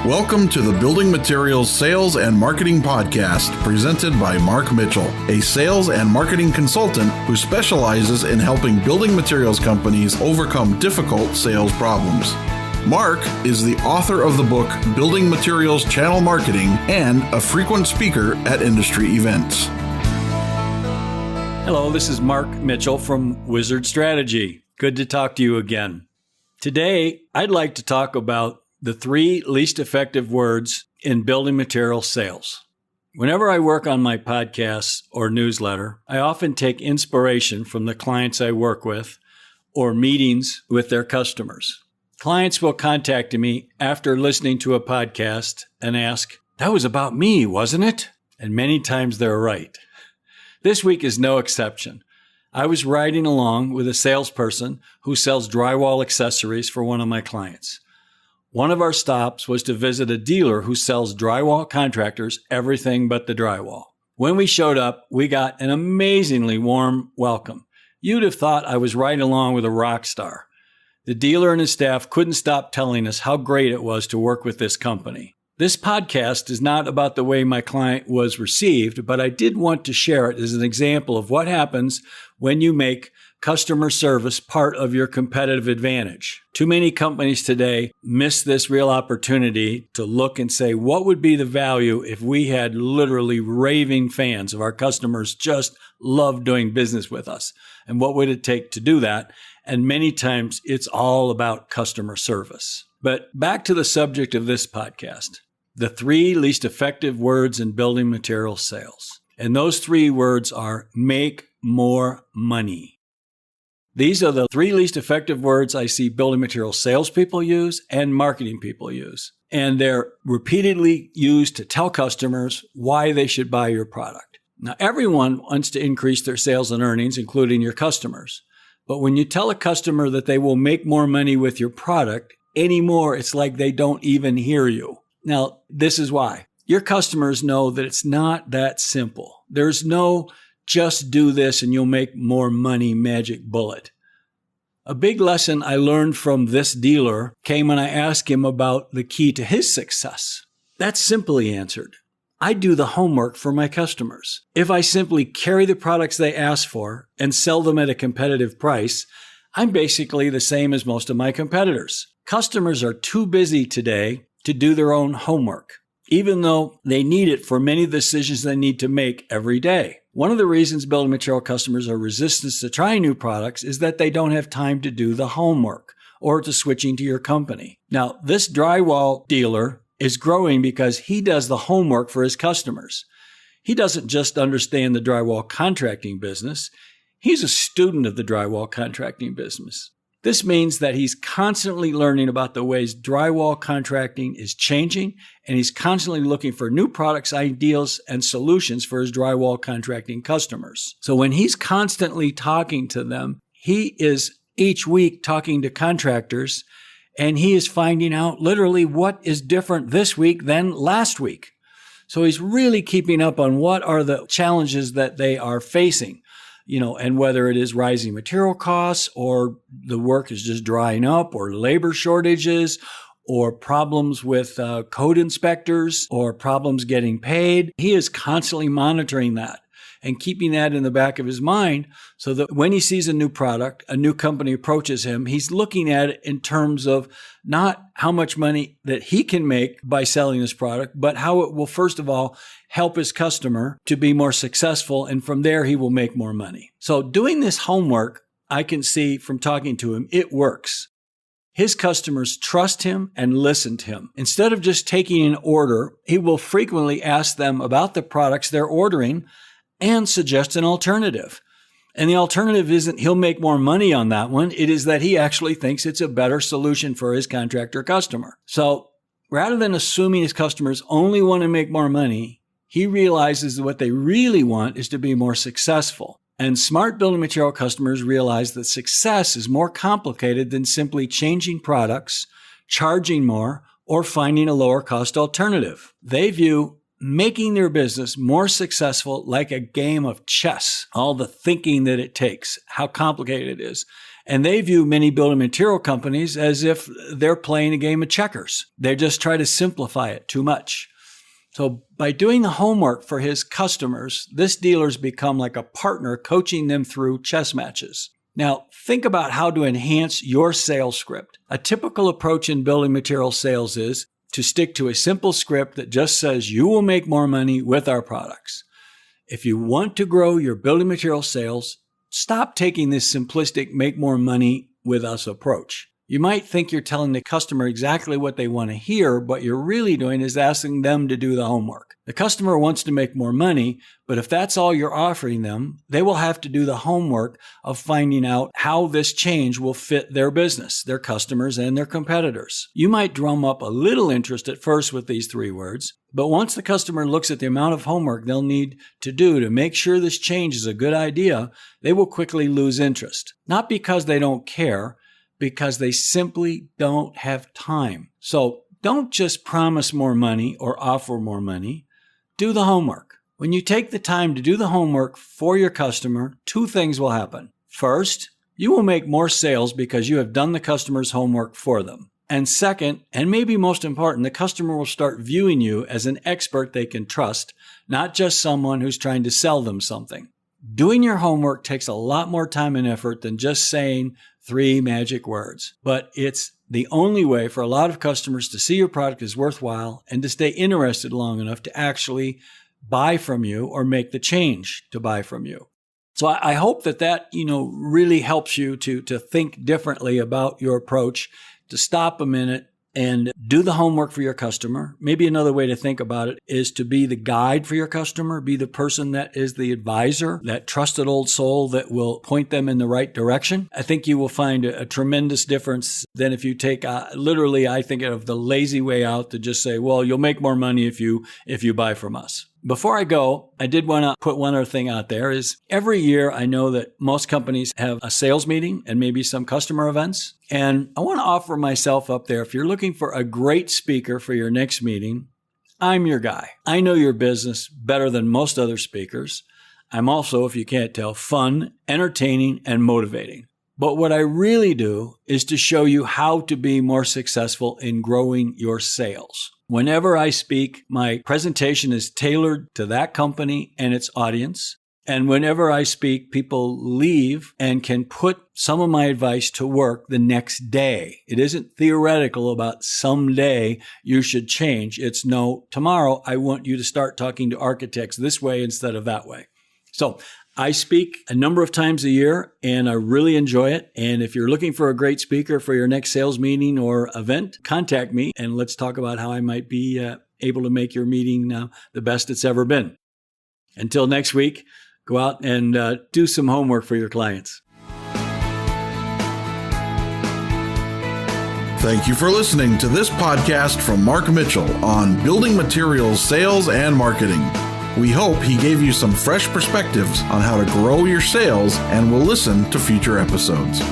Welcome to the Building Materials Sales and Marketing Podcast, presented by Mark Mitchell, a sales and marketing consultant who specializes in helping building materials companies overcome difficult sales problems. Mark is the author of the book Building Materials Channel Marketing and a frequent speaker at industry events. Hello, this is Mark Mitchell from Wizard Strategy. Good to talk to you again. Today, I'd like to talk about the 3 least effective words in building material sales. Whenever I work on my podcasts or newsletter, I often take inspiration from the clients I work with or meetings with their customers. Clients will contact me after listening to a podcast and ask, "That was about me, wasn't it?" And many times they're right. This week is no exception. I was riding along with a salesperson who sells drywall accessories for one of my clients. One of our stops was to visit a dealer who sells drywall contractors everything but the drywall. When we showed up, we got an amazingly warm welcome. You'd have thought I was riding along with a rock star. The dealer and his staff couldn't stop telling us how great it was to work with this company. This podcast is not about the way my client was received, but I did want to share it as an example of what happens when you make customer service part of your competitive advantage. Too many companies today miss this real opportunity to look and say, what would be the value if we had literally raving fans of our customers just love doing business with us? And what would it take to do that? And many times it's all about customer service. But back to the subject of this podcast, the 3 least effective words in building material sales. And those 3 words are make more money. These are the 3 least effective words I see building material salespeople use and marketing people use. And they're repeatedly used to tell customers why they should buy your product. Now, everyone wants to increase their sales and earnings, including your customers. But when you tell a customer that they will make more money with your product, anymore, it's like they don't even hear you. Now, this is why. Your customers know that it's not that simple. There's no just do this and you'll make more money magic bullet. A big lesson I learned from this dealer came when I asked him about the key to his success. That's simply answered. I do the homework for my customers. If I simply carry the products they ask for and sell them at a competitive price, I'm basically the same as most of my competitors. Customers are too busy today to do their own homework, even though they need it for many of the decisions they need to make every day. One of the reasons building material customers are resistant to trying new products is that they don't have time to do the homework or to switching to your company. Now, this drywall dealer is growing because he does the homework for his customers. He doesn't just understand the drywall contracting business. He's a student of the drywall contracting business. This means that he's constantly learning about the ways drywall contracting is changing, and he's constantly looking for new products, ideas, and solutions for his drywall contracting customers. So when he's constantly talking to them, he is each week talking to contractors, and he is finding out literally what is different this week than last week. So he's really keeping up on what are the challenges that they are facing. And whether it is rising material costs or the work is just drying up or labor shortages or problems with code inspectors or problems getting paid, he is constantly monitoring that and keeping that in the back of his mind so that when he sees a new product, a new company approaches him, he's looking at it in terms of not how much money that he can make by selling this product, but how it will, first of all, help his customer to be more successful. And from there, he will make more money. So doing this homework, I can see from talking to him, it works. His customers trust him and listen to him. Instead of just taking an order, he will frequently ask them about the products they're ordering and suggest an alternative. And the alternative isn't he'll make more money on that one. It is that he actually thinks it's a better solution for his contractor customer. So rather than assuming his customers only want to make more money, he realizes that what they really want is to be more successful. And smart building material customers realize that success is more complicated than simply changing products, charging more, or finding a lower cost alternative. They view making their business more successful like a game of chess, all the thinking that it takes, how complicated it is. And they view many building material companies as if they're playing a game of checkers. They just try to simplify it too much. So by doing the homework for his customers, this dealer's become like a partner coaching them through chess matches. Now, think about how to enhance your sales script. A typical approach in building material sales is to stick to a simple script that just says you will make more money with our products. If you want to grow your building material sales, stop taking this simplistic make more money with us approach. You might think you're telling the customer exactly what they want to hear, but what you're really doing is asking them to do the homework. The customer wants to make more money, but if that's all you're offering them, they will have to do the homework of finding out how this change will fit their business, their customers, and their competitors. You might drum up a little interest at first with these 3 words, but once the customer looks at the amount of homework they'll need to do to make sure this change is a good idea, they will quickly lose interest. Not because they don't care, because they simply don't have time. So don't just promise more money or offer more money. Do the homework. When you take the time to do the homework for your customer, 2 things will happen. First, you will make more sales because you have done the customer's homework for them. And second, and maybe most important, the customer will start viewing you as an expert they can trust, not just someone who's trying to sell them something. Doing your homework takes a lot more time and effort than just saying 3 magic words, but it's the only way for a lot of customers to see your product is worthwhile and to stay interested long enough to actually buy from you or make the change to buy from you. So I hope that really helps you to think differently about your approach, to stop a minute and do the homework for your customer. Maybe another way to think about it is to be the guide for your customer, be the person that is the advisor, that trusted old soul that will point them in the right direction. I think you will find a tremendous difference than if you take, literally, I think of the lazy way out to just say, well, you'll make more money if you buy from us. Before I go, I did want to put one other thing out there is every year I know that most companies have a sales meeting and maybe some customer events. And I want to offer myself up there. If you're looking for a great speaker for your next meeting, I'm your guy. I know your business better than most other speakers. I'm also, if you can't tell, fun, entertaining, and motivating. But what I really do is to show you how to be more successful in growing your sales. Whenever I speak, my presentation is tailored to that company and its audience. And whenever I speak, people leave and can put some of my advice to work the next day. It isn't theoretical about someday you should change. It's no, tomorrow I want you to start talking to architects this way instead of that way. So I speak a number of times a year and I really enjoy it. And if you're looking for a great speaker for your next sales meeting or event, contact me and let's talk about how I might be able to make your meeting the best it's ever been. Until next week, go out and do some homework for your clients. Thank you for listening to this podcast from Mark Mitchell on building materials, sales, and marketing. We hope he gave you some fresh perspectives on how to grow your sales and will listen to future episodes.